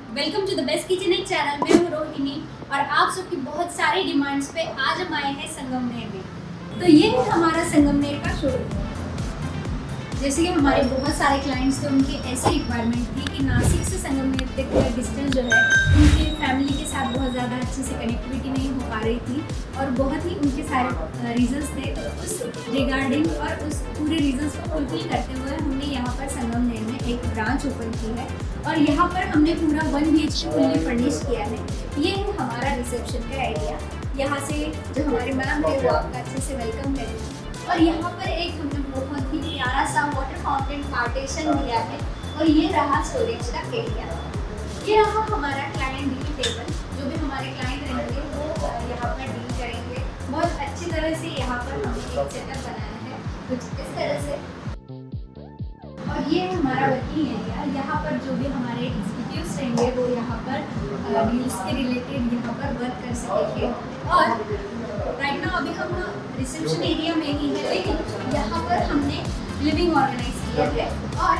Welcome to the best kitchen एक चैनल। मैं हूँ रोहिणी और आप सबकी बहुत सारी डिमांड्स पे आज हम आए हैं संगमनेर में। तो ये है हमारा संगमनेर का शोरूम। जैसे कि हमारे बहुत सारे क्लाइंट्स थे, उनकी ऐसी रिक्वायरमेंट थी कि नासिक से संगमनेर तक का डिस्टेंस जो है उनके फैमिली के साथ बहुत ज़्यादा अच्छे से कनेक्टिविटी नहीं हो पा रही थी और बहुत ही उनके सारे रीजंस थे। तो उस रिगार्डिंग और उस पूरे रीजंस को फुलफिल करते हुए हमने यहाँ पर संगमनेर में एक ब्रांच ओपन की है और यहाँ पर हमने पूरा 1 BHK फुल्ली फर्निश किया है। ये है हमारा रिसेप्शन का एरिया। यहाँ से जो हमारे मैम है वो आपका अच्छे से वेलकम करेंगे। और यहाँ पर एक हमने बहुत ही प्यारा सा वाटर फाउंटेन पार्टीशन दिया है और ये रहा स्टोरेज का एरिया। ये रहा हमारा क्लाइंट डील टेबल। जो भी हमारे क्लाइंट रहेंगे वो यहाँ पर डील करेंगे। बहुत अच्छी तरह से यहाँ पर हमने एक सेटअप बनाया है कुछ इस तरह से। और ये हमारा वर्किंग एरिया। यहाँ पर जो भी हमारे एग्जीक्यूटिव्स रहेंगे वो यहाँ पर डील्स के रिलेटेड यहाँ पर वर्क कर सकेंगे। और राइट नाउ अभी हम रिसेप्शन एरिया में ही है, लेकिन यहाँ पर हमने लिविंग ऑर्गेनाइज किया है। और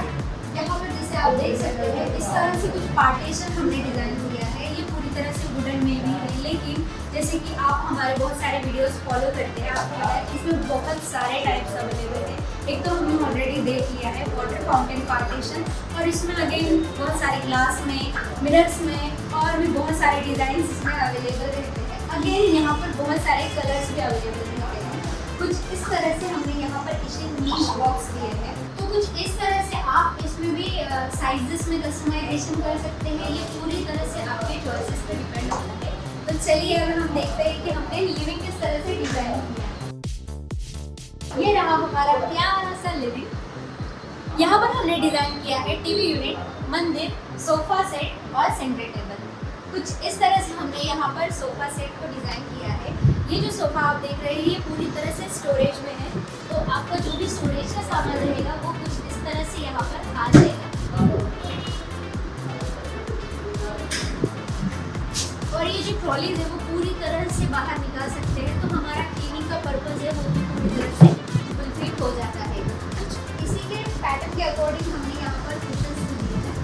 यहाँ पर जैसे आप देख सकते हैं इस तरह से कुछ पार्टीशन हमने डिज़ाइन किया है। ये पूरी तरह से वुडन में भी है, लेकिन जैसे कि आप हमारे बहुत सारे वीडियोस फॉलो करते हैं, आपको पता है इसमें बहुत सारे टाइप्स अवेलेबल हैं। एक तो हमने ऑलरेडी देख लिया है वाटर फाउंटेन पार्टीशन, और इसमें अगेन बहुत सारे ग्लास में, मिरर्स में और भी बहुत सारे डिज़ाइन इसमें अवेलेबल रहते हैं। अगेन यहाँ पर बहुत सारे कलर्स भी अवेलेबल रहते हैं। कुछ इस तरह से हमने यहाँ पर इसे नीश बॉक्स दिए हैं। तो कुछ इस तरह से आप इसमें भी साइजेस में कस्टमाइजेशन कर सकते हैं। ये पूरी तरह से आपके चॉइसेस पे डिपेंड होता है। तो चलिए अगर हम देखते हैं कि हमने लिविंग किस तरह से डिजाइन किया। ये रहा हमारा प्यारा सा लिविंग। यहाँ पर हमने डिजाइन किया है टीवी यूनिट, मंदिर, सोफा सेट और सेंटर टेबल। कुछ इस तरह से हमने यहाँ पर सोफा सेट को डिज़ाइन किया है। ये जो सोफ़ा आप देख रहे हैं ये पूरी तरह से स्टोरेज में है। तो आपका जो भी स्टोरेज का सामान रहेगा वो कुछ इस तरह से यहाँ पर आ जाएगा। और ये जो ट्रॉलीज है वो पूरी तरह से बाहर निकाल सकते हैं। तो हमारा क्लीनिंग का पर्पज़ है वो भी पूरी तरह से फुलफिल हो जाता है। कुछ इसी के पैटर्न के अकॉर्डिंग हमने यहाँ पर कुशन्स दिए हैं।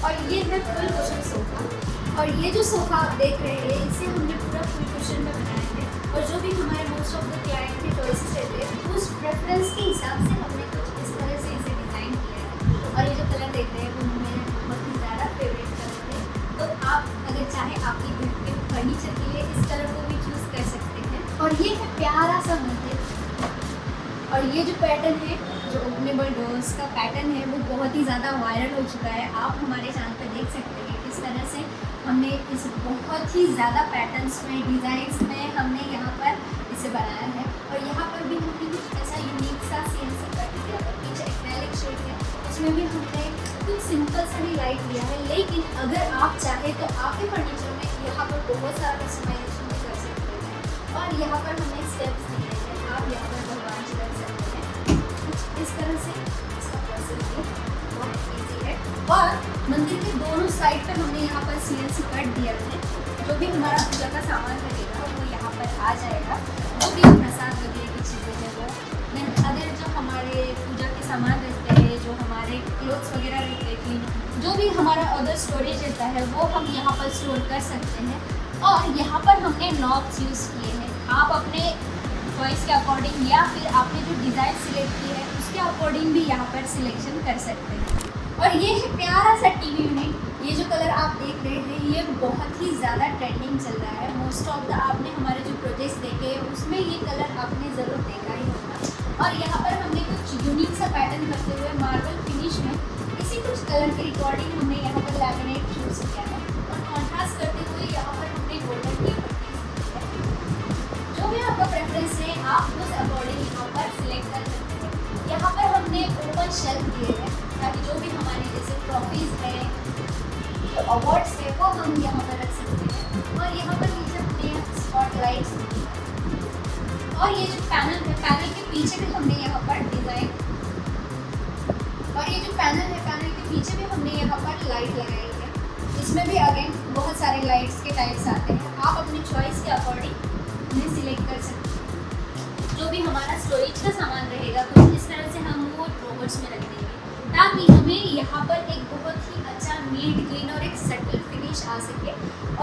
और ये है फुल कुशन सोफ़ा। और ये जो सोफ़ा आप देख रहे हैं इसे हमने पूरा फुल कुशन में बनाया है। और जो भी हमारे मोस्ट ऑफ द क्लाइंट के चॉइसेस रहते हैं उस प्रेफरेंस के हिसाब से हमने कुछ इस तरह से इसे डिज़ाइन किया है। और ये जो कलर देख रहे हैं वो मेरे बहुत ही ज़्यादा फेवरेट कलर है। तो आप अगर चाहें आपके घर के फर्नीचर के लिए इस कलर को भी चूज़ कर सकते हैं। और ये है प्यारा सा मंदिर। और ये जो पैटर्न है, जो ओपनेबल डोर्स का पैटर्न है, वो बहुत ही ज़्यादा वायरल हो चुका है। आप हमारे चैनल पर देख सकते हैं किस तरह से हमने इस बहुत ही ज़्यादा पैटर्न्स में, डिज़ाइंस में हमने यहाँ पर इसे बनाया है। और यहाँ पर भी हमने कुछ ऐसा यूनिक सा CNC कट किया है। पीछे एक्रेलिक शेड है, उसमें भी हमने कुछ सिंपल सा भी लाइट दिया है। लेकिन अगर आप चाहें तो आपके फर्नीचर में यहाँ पर बहुत सारा कस्टमाइजेशन भी कर सकते हैं। और यहाँ पर हमने स्टेप्स दिए हैं, आप यहाँ पर भगवान जी रख सकते हैं। कुछ इस तरह से इसका प्रोसेस भी बहुत ईजी है। और मंदिर के दोनों साइड पे हमने यहाँ पर CNC कट दिया है। जो भी हमारा पूजा का सामान लगेगा वो यहाँ पर आ जाएगा। जो भी प्रसाद वगैरह की चीज़ें हैं वो, देन अदर जो हमारे पूजा के सामान रहते हैं, जो हमारे क्लोथ्स वगैरह रहते हैं, जो भी हमारा अदर स्टोरेज रहता है वो हम यहाँ पर स्टोर कर सकते हैं। और यहाँ पर हमने नॉब्स यूज़ किए हैं। आप अपने चॉइस के अकॉर्डिंग या फिर आपने जो डिज़ाइन सिलेक्ट की है उसके अकॉर्डिंग भी यहाँ पर सिलेक्शन कर सकते हैं। और ये है प्यारा सा टीवी यूनिट। ये जो कलर आप देख रहे हैं ये बहुत ही ज़्यादा ट्रेंडिंग चल रहा है। मोस्ट ऑफ द आपने हमारे जो प्रोजेक्ट्स देखे हैं उसमें ये कलर आपने ज़रूर देखा ही होगा। और यहाँ पर हमने कुछ यूनिक सा पैटर्न करते हुए मार्बल फिनिश में इसी कुछ कलर के रिकॉर्डिंग हमने यहाँ पर लैमिनेट चूज़ किया है। और कॉन्ट्रास्ट करते हुए यहाँ पर हमने गोल्डन की जो भी आपका प्रेफरेंस है आप उस अकॉर्डिंग यहाँ पर सिलेक्ट कर सकते हैं। यहाँ पर हमने ओपन शेल्फ दिए हैं ताकि जो भी हमारे जैसे ट्रॉफीज़ है, जो अवार्ड्स है वो हम यहाँ पर रख सकते हैं। और यहाँ पर नीचे हमने स्पॉटलाइट्स और ये जो पैनल है, पैनल के पीछे भी हमने यहाँ पर डिज़ाइन, और ये जो पैनल है पैनल के पीछे भी हमने यहाँ पर लाइट लगाई है। इसमें भी अगेन बहुत सारे लाइट्स के टाइप्स आते हैं। आप अपनी चॉइस के अकॉर्डिंग उन्हें सिलेक्ट कर सकते हैं। जो भी हमारा स्टोरेज का सामान रहेगा तो इस तरह से हम वो ड्रॉवर्स में रख देंगे ताकि हमें यहाँ पर एक बहुत ही अच्छा नीट क्लीन और एक सेटल फिनिश आ सके।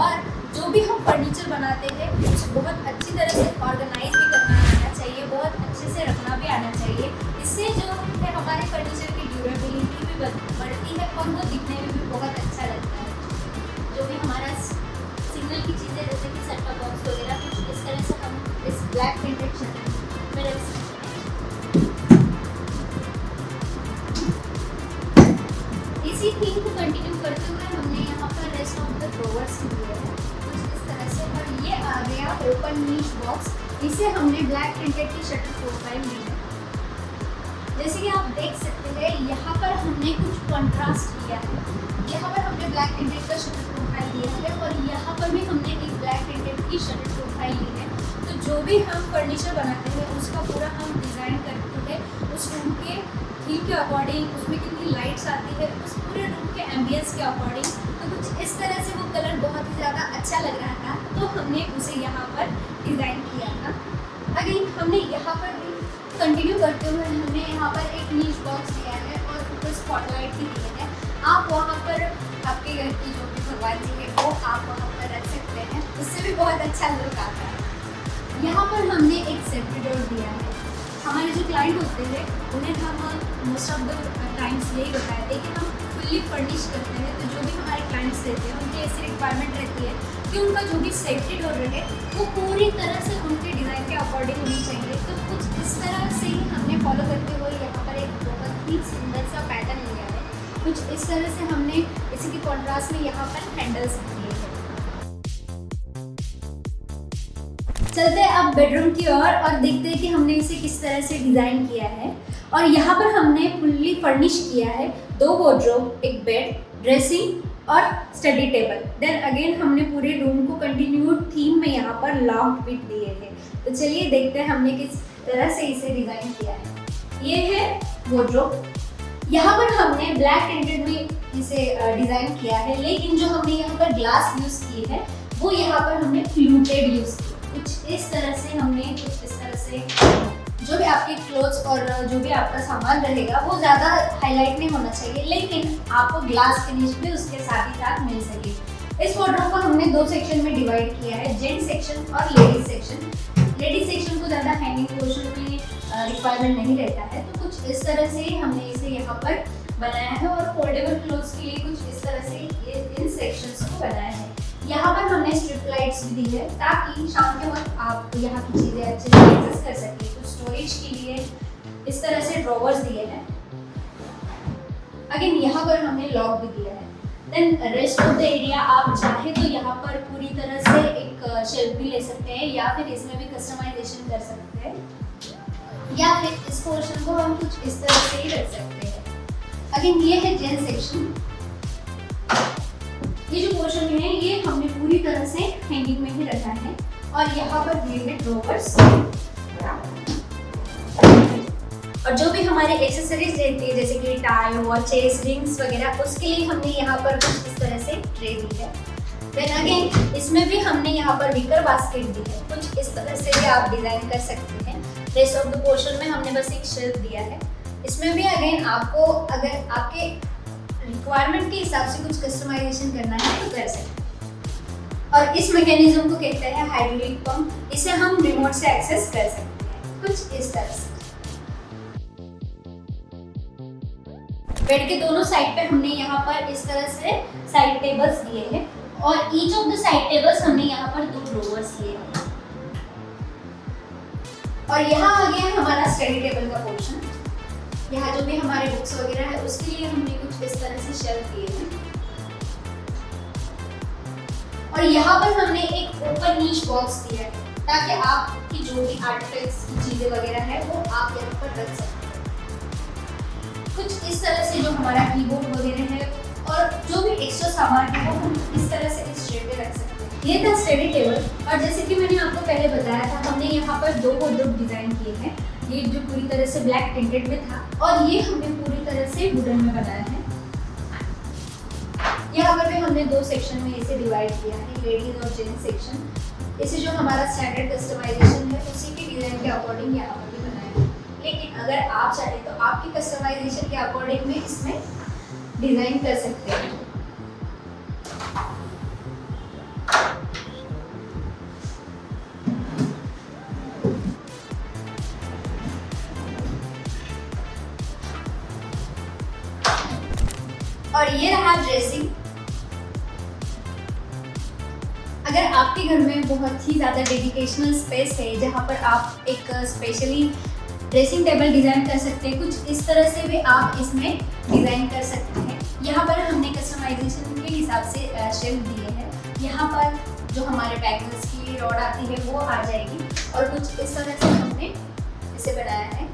और जो भी हम फर्नीचर बनाते हैं उसे बहुत अच्छी तरह से ऑर्गेनाइज भी करना आना चाहिए, बहुत अच्छे से रखना भी आना चाहिए। इससे जो है हमारे फर्नीचर की ड्यूरेबिलिटी भी बढ़ती है और वो दिखने में भी बहुत अच्छा लगता है। जो भी हमारा सिग्नल की चीज़ें जैसे कि सेट टॉप बॉक्स वगैरह कुछ इस तरह से हम इस ब्लैक प्रिंटेड शटर में रख सकते हैं। इसी थीम को कंटिन्यू करते हुए हमने यहाँ पर रेस्ट ऑफ द ड्रॉवर्स लिए हैं कुछ इस तरह से। और ये आ गया ओपन नीश बॉक्स, इसे हमने ब्लैक प्रिंटेड की शटर प्रोफाइल दी है। जैसे कि आप देख सकते हैं यहाँ पर हमने कुछ कंट्रास्ट किया है। यहाँ पर हमने ब्लैक प्रिंटेड का शटर प्रोफाइल दिया है और यहाँ पर भी हमने एक ब्लैक प्रिंटेड की शटर प्रोफाइल ली है। तो जो भी हम फर्नीचर बनाते हैं उसका पूरा हम डिज़ाइन करते हैं उस रूम के थीम के अकॉर्डिंग, उसमें कितनी लाइट्स आती है उस पूरे रूम के एम्बियंस के अकॉर्डिंग। तो कुछ इस तरह से वो कलर बहुत ही ज़्यादा अच्छा लग रहा था तो हमने उसे यहाँ पर डिज़ाइन किया था। अगेन हमने यहाँ पर भी कंटिन्यू करते हुए हमने यहाँ पर एक नीच बॉक्स दिया है और ऊपर स्पॉटलाइट भी दिए हैं। आप वहाँ पर आपके घर की जो भी भगवान जी है वो आप वहाँ पर रख सकते हैं, उससे भी बहुत अच्छा लुक आता है। यहाँ पर हमने एक सेफ्टी डोर दिया है। हमारे जो क्लाइंट होते हैं उन्हें हम मोस्ट ऑफ द टाइम्स यही बताते हैं कि हम फुल्ली फर्निश करते हैं। तो जो भी हमारे क्लाइंट्स रहते हैं उनकी ऐसी रिक्वायरमेंट रहती है कि उनका जो भी सेफ्टी डोर रहे वो पूरी तरह से उनके डिज़ाइन के अकॉर्डिंग होनी चाहिए। तो कुछ इस तरह से ही हमने फॉलो करते हुए यहाँ पर एक बहुत ही सुंदर सा पैटर्न लिया है। कुछ इस तरह से हमने इसी के कॉन्ट्रास्ट में यहाँ पर हैंडल्स दिए हैं। चलते हैं अब बेडरूम की और देखते हैं कि हमने इसे किस तरह से डिज़ाइन किया है। और यहाँ पर हमने फुल्ली फर्निश किया है 2 वार्डरोब, एक बेड, ड्रेसिंग और स्टडी टेबल। देन अगेन हमने पूरे रूम को कंटिन्यू थीम में यहाँ पर लॉफ्ट बिट दिए हैं। तो चलिए देखते हैं हमने किस तरह से इसे डिज़ाइन किया है। ये है वार्डरोब। यहाँ पर हमने ब्लैक प्रिंटेड में इसे डिज़ाइन किया है, लेकिन जो हमने यहाँ पर ग्लास यूज़ की है वो यहाँ पर हमने फ्लूटेड यूज़ की। कुछ इस तरह से हमने कुछ इस तरह से जो भी आपके क्लोथ्स और जो भी आपका सामान रहेगा वो ज़्यादा हाईलाइट नहीं होना चाहिए, लेकिन आपको ग्लास फिनिश भी उसके साथ ही साथ मिल सके। इस वार्डरोब को हमने 2 सेक्शन में डिवाइड किया है, जेंट्स सेक्शन और लेडीज सेक्शन। लेडीज सेक्शन को ज़्यादा हैंगिंग पोर्शन में रिक्वायरमेंट नहीं रहता है, तो कुछ इस तरह से हमने इसे यहाँ पर बनाया है। और फोल्डेबल क्लोथ्स के लिए कुछ इस तरह से ये इन सेक्शंस को बनाया है। यहाँ पर हमने स्ट्रिप लाइट्स भी दी है ताकि शाम के वक्त आप यहाँ की चीज़ें अच्छे से एक्सेस कर सकें। तो स्टोरेज के लिए इस तरह से ड्रॉवर्स दिए हैं। अगेन यहाँ पर हमने लॉक भी दिया है। Then rest of the area आप चाहे तो यहाँ पर पूरी तरह से एक शेल्फ भी ले सकते हैं या फिर इसमें भी कस्टमाइजेशन कर सकते हैं, या फिर इस पोर्शन को हम कुछ इस तरह से ही रख सकते हैं। अगेन ये है जेंट्स सेक्शन। ये जो पोर्शन है ये हमने पूरी तरह से हैंगिंग में ही रखा है और यहाँ पर दिए हैं ड्रॉवर्स। और जो भी हमारे एक्सेसरीज रहती है जैसे कि टाई, वॉचेस, रिंग्स वगैरह, उसके लिए हमने यहाँ पर कुछ इस तरह से ट्रे दी है। देन अगेन इसमें भी हमने यहाँ पर विकर बास्केट दी है। कुछ इस तरह से भी आप डिजाइन कर सकते हैं। रेस्ट ऑफ द पोर्शन में हमने बस एक शेल्फ दिया है। इसमें भी अगेन आपको अगर आपके रिक्वायरमेंट के हिसाब से कुछ कस्टमाइजेशन करना है तो कर सकते हैं। और इस मैकेनिज्म को कहते हैं हाइड्रोलिक पंप। इसे हम रिमोट से एक्सेस कर सकते हैं कुछ इस तरह से। बेड के दोनों साइड पे हमने यहाँ पर इस तरह से साइड टेबल्स दिए हैं और each of the side tables हमने यहाँ पर 2 ड्रॉवर्स लिए हैं। और यहाँ आ गया हमारा स्टडी टेबल का पोर्शन। यहाँ जो भी हमारे बुक्स वगैरह है उसके लिए हमने कुछ इस तरह से शेल्फ दिए हैं। और यहाँ पर हमने एक ओपन नीश बॉक्स दिया है ताकि आपकी जो भी आर्टिफैक्ट्स की चीजें वगैरह है वो आप यहाँ पर रख सकते हैं। कुछ इस तरह से जो हमारा कीबोर्ड वगैरह है और जो भी एक्स्ट्रा सामान है वो हम इस तरह से इस ट्रे पे रख सकते हैं। ये था स्टडी टेबल। और जैसे कि मैंने आपको पहले बताया था हमने यहाँ पर 2 वार्डरोब डिजाइन किए हैं। ये जो पूरी तरह से ब्लैक प्रिंटेड में था और ये हमने पूरी तरह से वुडन में बनाया है। यहाँ पर भी हमने 2 सेक्शन में इसे डिवाइड किया है, लेडीज और जेंट्स सेक्शन। इसे जो हमारा स्टैंडर्ड कस्टमाइजेशन है उसी के डिजाइन के अकॉर्डिंग यहाँ पर भी बनाया है। लेकिन अगर आप चाहें तो आपकी कस्टमाइजेशन के अकॉर्डिंग में इसमें डिजाइन कर सकते हैं। रहा ड्रेसिंग। अगर आपके घर में बहुत ही ज़्यादा डेडिकेशनल स्पेस है जहाँ पर आप एक स्पेशली ड्रेसिंग टेबल डिज़ाइन कर सकते हैं, कुछ इस तरह से भी आप इसमें डिज़ाइन कर सकते हैं। यहाँ पर हमने कस्टमाइजेशन के हिसाब से शेल्फ दिए हैं। यहाँ पर जो हमारे बैंगल्स की रॉड आती है वो आ जाएगी और कुछ इस तरह से हमने इसे बनाया है।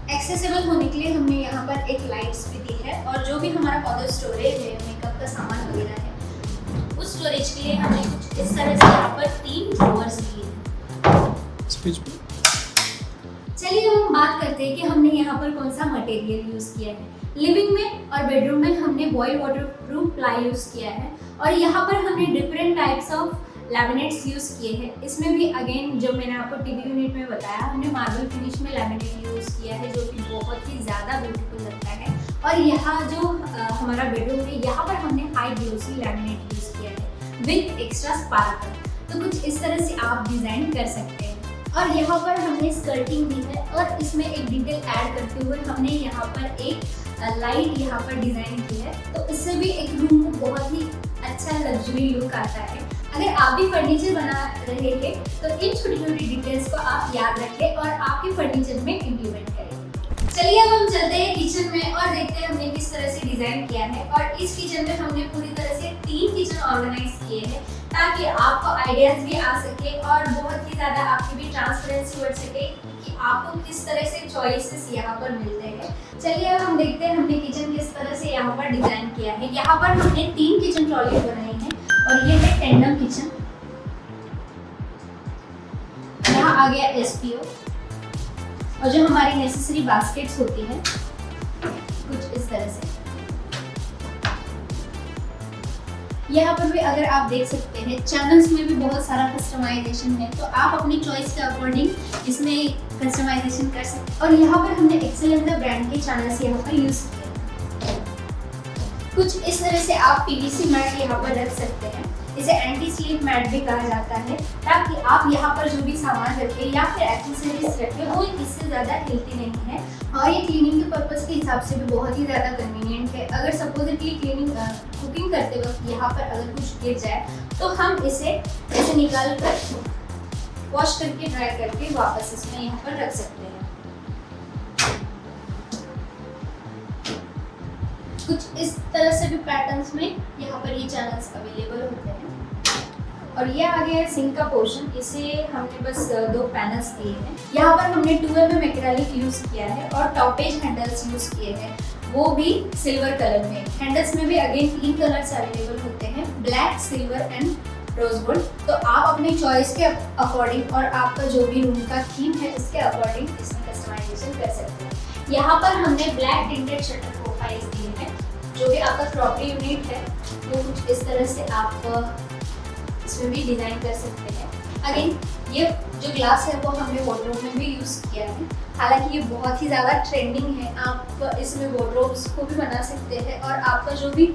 एक्सेसिबल होने के लिए हमने यहाँ पर एक लाइट्स भी दी है और जो भी हमारा पाउडर स्टोरेज है, मेकअप का सामान वगैरह है, उस स्टोरेज के लिए हमने कुछ इस तरह से यहाँ पर 3 ड्रॉवर्स दिए हैं। चलिए हम बात करते हैं कि हमने यहाँ पर कौन सा मटेरियल यूज़ किया है। लिविंग में और बेडरूम में हमने बॉयल वाटरप्रूफ प्लाई यूज़ किया है और यहाँ पर हमने different types of laminates use किए हैं। इसमें भी अगेन जो मैंने आपको टीवी यूनिट में बताया, हमने मार्बल फिनिश में लैमिनेट यूज़ किया है जो कि बहुत ही ज़्यादा ब्यूटीफुल लगता है। और यहाँ जो हमारा बेडरूम है, यहाँ पर हमने हाई ग्लोसी लैमिनेट यूज़ किया है विद एक्स्ट्रा स्पार्कल। तो कुछ इस तरह से आप डिज़ाइन कर सकते हैं। और यहाँ पर हमने स्कर्टिंग दी है और इसमें एक डिटेल ऐड करते हुए हमने यहाँ पर एक लाइट यहाँ पर डिज़ाइन की है। तो इससे भी एक रूम को बहुत ही अच्छा लग्जरी लुक आता है। अगर आप भी फर्नीचर बना रहे हैं तो इन छोटी छोटी डिटेल्स को आप याद रखें और आपके फर्नीचर में इम्प्लीमेंट करें। चलिए अब हम चलते हैं किचन में और देखते हैं हमने किस तरह से डिज़ाइन किया है। और इस किचन में हमने पूरी तरह से 3 किचन ऑर्गेनाइज किए हैं ताकि आपको आइडियाज़ भी आ सके और बहुत ही ज़्यादा आपकी भी ट्रांसपेरेंसी बढ़ सके कि आपको किस तरह से चॉइसेस यहाँ पर मिलते हैं। चलिए अब हम देखते हैं हमने किचन किस तरह से यहाँ पर डिज़ाइन किया है। यहाँ पर हमने 3 किचन ट्रॉली बनाई हैं और ये है टेंडम किचन। यहाँ आ गया एसपीओ और जो हमारी नेसेसरी बास्केट्स होती हैं कुछ इस तरह से। यहाँ पर भी अगर आप देख सकते हैं चैनल्स में भी बहुत सारा कस्टमाइजेशन है, तो आप अपनी चॉइस के अकॉर्डिंग इसमें कस्टमाइजेशन कर सकते हैं। और यहाँ पर हमने एक्सेलेंडर ब्रांड के चैनल्स यहाँ पर यूज किए। कुछ इस तरह से आप पीवीसी मैट यहाँ पर रख सकते हैं। इसे एंटी स्लिप मैट भी कहा जाता है ताकि आप यहाँ पर जो भी सामान रखें या फिर एक्सेसरीज रखें वो इससे ज़्यादा हिलती नहीं है। और ये क्लीनिंग के पर्पज़ के हिसाब से भी बहुत ही ज़्यादा कन्वीनियंट है। अगर सपोजिटली कुकिंग करते वक्त यहाँ पर अगर कुछ गिर जाए तो हम इसे ऐसे निकाल कर वॉश करके ड्राई करके वापस इसमें यहाँ पर रख सकते हैं। कुछ इस तरह से भी पैटर्न्स में यहाँ पर ये चैनल्स अवेलेबल होते हैं। और ये आ गया सिंक का पोर्शन। इसे हमने बस 2 पैनल्स दिए हैं। यहाँ पर हमने 2mm एक्रेलिक यूज़ किया है और टॉपेज हैंडल्स यूज़ किए हैं, वो भी सिल्वर कलर में। हैंडल्स में भी अगेन 3 कलर्स अवेलेबल होते हैं, ब्लैक, सिल्वर एंड रोजगोल्ड। तो आप अपनी चॉइस के अकॉर्डिंग और आपका जो भी रूम का थीम है उसके अकॉर्डिंग इसमें कस्टमाइजेशन कर सकते हैं। यहाँ पर हमने ब्लैक टिंटेड शटर प्रोफाइल्स दिए हैं। जो भी आपका प्रॉपर्टी यूनिट है वो कुछ इस तरह से आप इसमें भी डिज़ाइन कर सकते हैं। अगेन ये जो ग्लास है वो हमने वार्डरोब में भी यूज़ किया है। हालांकि ये बहुत ही ज़्यादा ट्रेंडिंग है, आप इसमें वार्डरोब्स को भी बना सकते हैं और आपका जो भी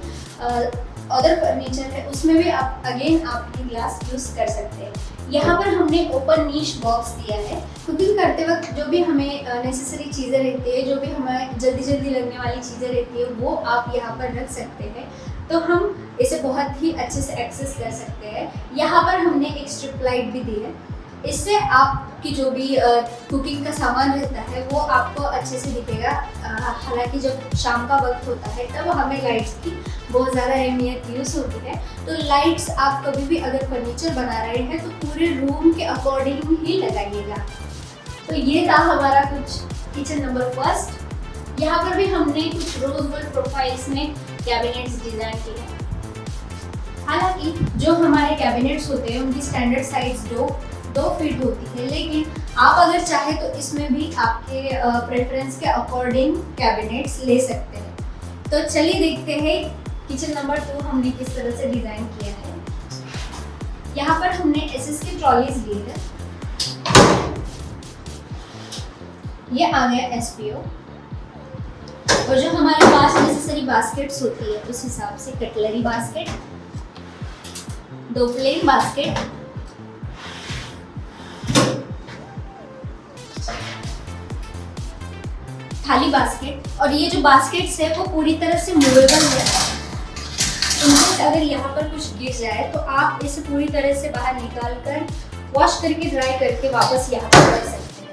अदर फर्नीचर है उसमें भी आप अगेन आप ये ग्लास यूज़ कर सकते हैं। यहाँ पर हमने ओपन नीश बॉक्स दिया है। कुकिंग करते वक्त जो भी हमें नेसेसरी चीज़ें रहती है, जो भी हमें जल्दी लगने वाली चीज़ें रहती है वो आप यहाँ पर रख सकते हैं, तो हम इसे बहुत ही अच्छे से एक्सेस कर सकते हैं। यहाँ पर हमने एक स्ट्रिप लाइट भी दी है। इससे आपकी जो भी कुकिंग का सामान रहता है वो आपको अच्छे से दिखेगा। हालांकि जब शाम का वक्त होता है तब हमें लाइट्स की बहुत ज़्यादा अहमियत यूज़ होती है। तो लाइट्स आप कभी भी अगर फर्नीचर बना रहे हैं तो पूरे रूम के अकॉर्डिंग ही लगाइएगा। तो ये था हमारा कुछ किचन नंबर 1। यहाँ पर भी हमने कुछ रोज गोल्ड प्रोफाइल्स में कैबिनेट्स डिज़ाइन किए हैं। हालांकि जो हमारे कैबिनेट्स होते हैं उनकी स्टैंडर्ड साइज 2 फीट होती है, लेकिन आप अगर चाहे तो इसमें भी आपके प्रेफरेंस के अकॉर्डिंग कैबिनेट्स ले सकते हैं। तो चलिए देखते हैं किचन नंबर 2 हमने किस तरह से डिज़ाइन किया है। यहाँ पर हमने एसएस की ट्रॉलीज ली है। ये आ गया एसपीओ और जो हमारे पास नेसेसरी बास्केट्स होती है उस हिसाब से कटलरी बास्केट, 2 प्लेन बास्केट, थाली बास्केट। और ये जो बास्केट्स है वो पूरी तरह से मूवेबल है, बट अगर यहाँ पर कुछ गिर जाए तो आप इसे पूरी तरह से बाहर निकाल कर वॉश करके ड्राई करके वापस यहाँ पर रख सकते हैं।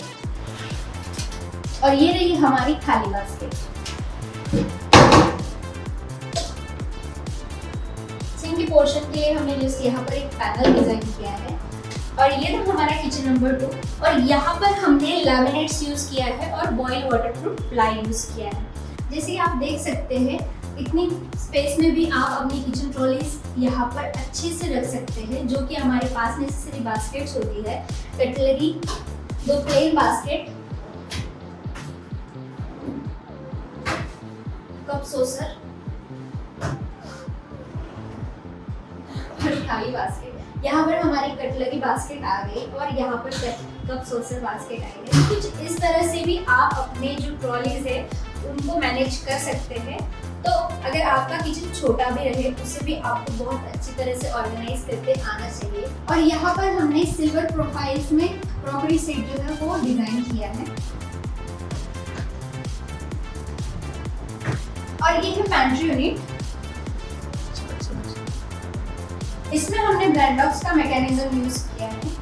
और ये रही हमारी खाली बास्केट। सिंक के पोर्शन के लिए हमने जैसे यहाँ पर एक पैनल डिजाइन किया है। और ये था हमारा किचन नंबर 2। और यहाँ पर हमने लैमिनेट्स यूज किया है और बॉयल वाटरप्रूफ प्लाई यूज किया है। जैसे कि आप देख सकते हैं इतनी स्पेस में भी आप अपनी किचन ट्रॉलीज यहाँ पर अच्छे से रख सकते हैं, जो कि हमारे पास नेसेसरी बास्केट्स होती है, cutlery, 2 plain basket, cup saucer और खाली बास्केट। यहाँ पर हमारी कटलरी बास्केट आ गई और यहाँ पर कप सॉसर बास्केट आ गई। कुछ इस तरह से भी आप अपने जो ट्रॉलीज है उनको मैनेज कर सकते हैं। तो अगर आपका किचन छोटा भी रहे उसे भी आपको बहुत अच्छी तरह से ऑर्गेनाइज करके आना चाहिए। और यहाँ पर हमने सिल्वर प्रोफाइल्स में क्रॉकरी सेट जो है वो डिजाइन किया है। और ये है पैंट्री यूनिट। इसमें हमने ब्लेंडॉक्स का मैकेनिज्म यूज किया है।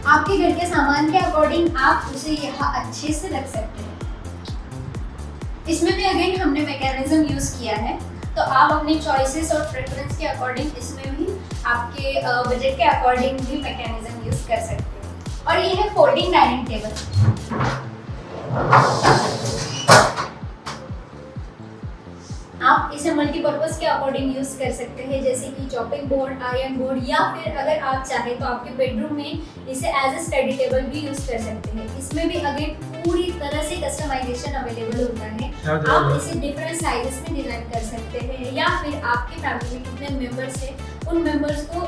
आपके घर के सामान के अकॉर्डिंग आप उसे यहाँ अच्छे से रख सकते हैं। इसमें भी अगेन हमने मैकेनिज्म यूज किया है, तो आप अपनी चॉइसेस और प्रेफरेंस के अकॉर्डिंग इसमें भी आपके बजट के अकॉर्डिंग भी मैकेनिज्म यूज कर सकते हैं। और ये है फोल्डिंग डाइनिंग टेबल। आप इसे मल्टीपर्पज के अकॉर्डिंग यूज कर सकते हैं, जैसे कि चॉपिंग बोर्ड, आयरन बोर्ड, या फिर अगर आप चाहें तो आपके बेडरूम में इसे एज ए स्टडी टेबल भी यूज कर सकते हैं। इसमें भी अगेन पूरी तरह से कस्टमाइजेशन अवेलेबल होता है। आप इसे डिफरेंट साइजेस में डिजाइन कर सकते हैं, या फिर आपके फैमिली में कितने मेंबर्स हैं उन मेंबर्स को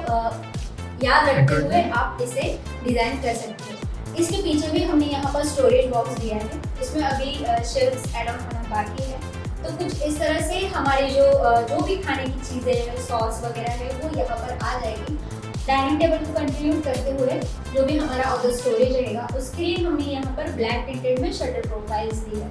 याद रखते हुए आप इसे डिजाइन कर सकते हैं। इसके पीछे भी हमने यहाँ पर स्टोरेज बॉक्स दिया है। इसमें अभी शेल्फ्स ऐड ऑन होना बाकी है। तो कुछ इस तरह से हमारी जो भी खाने की चीज़ें हैं, सॉस वगैरह है, वो यहाँ पर आ जाएगी। डाइनिंग टेबल को कंटिन्यू करते हुए जो भी हमारा अदर स्टोरेज रहेगा उसके लिए हमने यहाँ पर ब्लैक प्रिंटेड में शटर प्रोफाइल्स दी है।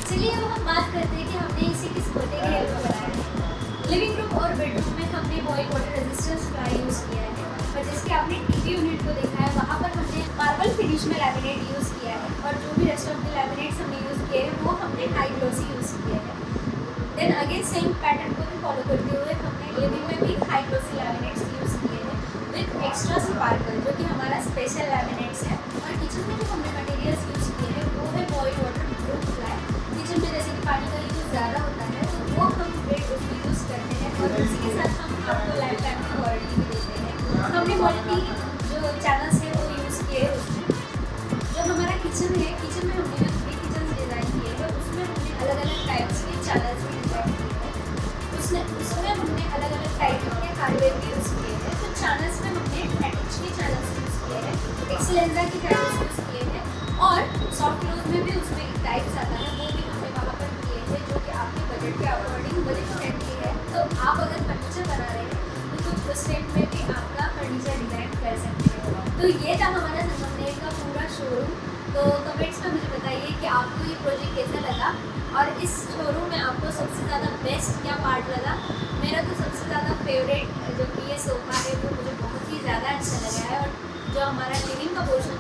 चलिए अब हम बात करते हैं कि हमने इसे किस मटेरियल में बनाया है। लिविंग रूम और बेडरूम में हमने boil water resistance ply use किया है। और जिसके आपने टीवी यूनिट को देखा है वहाँ पर हमने मार्बल फिनिश में लैमिनेट यूज़ किया है। और जो भी रेस्ट ऑफ द लैमिनेट्स हमने यूज़ किए हैं वो हमने हाई ग्लॉसी यूज़ किया है। देन अगेन सेम पैटर्न को भी फॉलो करते हुए हमने लिविंग में भी हाई ग्लॉसी लैमिनेट्स यूज़ किए हैं विद एक्स्ट्रा स्पार्कल, जो कि हमारा स्पेशल लैमिनेट्स है। और किचन में जो हमने मटेरियल्स यूज़ किए हैं वो है boil water proof ply. Kitchen में जैसे कि पानी का यूज़ ज़्यादा होता है तो वो हम बेड उसमें यूज़ करते हैं। और उसी के साथ हम आपको लाइफ टाइम की वारंटी भी देते हैं। हमने मल्टी जो चैनल्स है वो यूज़ किए हैं। उसमें जो हमारा किचन है, किचन में हमने जो 3 किचन डिज़ाइन किए हैं उसमें हमने अलग अलग टाइप्स के चैनल्स उसमें हमने अलग अलग टाइप के हार्डवेयर भी यूज़ किए हैं। तो चैनल्स में हमने एटच के चैनल्स यूज़ किए हैं, एक्सेलेंजा के चैनल्स यूज़ किए हैं। और सॉफ्ट क्लोज में भी उसमें एक टाइप्स आता है वो भी हमने वहाँ पर किए हैं, जो कि आपके बजट के अकॉर्डिंग बजट फ्रेंडली है। तो आप अगर फर्नीचर बना रहे हैं तो कुछ उस रेट में भी आपका फर्नीचर डिज़ाइन कर सकते हैं। तो ये था हमारा संगमनेर का पूरा शोरूम। तो कमेंट्स में मुझे बताइए कि आपको ये प्रोजेक्ट कैसा लगा और इस शोरूम में आपको सबसे ज़्यादा बेस्ट क्या पार्ट लगा। मेरा तो सबसे ज़्यादा फेवरेट जो कि ये सोफ़ा है वो मुझे बहुत ही ज़्यादा अच्छा लगा है। और जो हमारा लिविंग का पोर्शन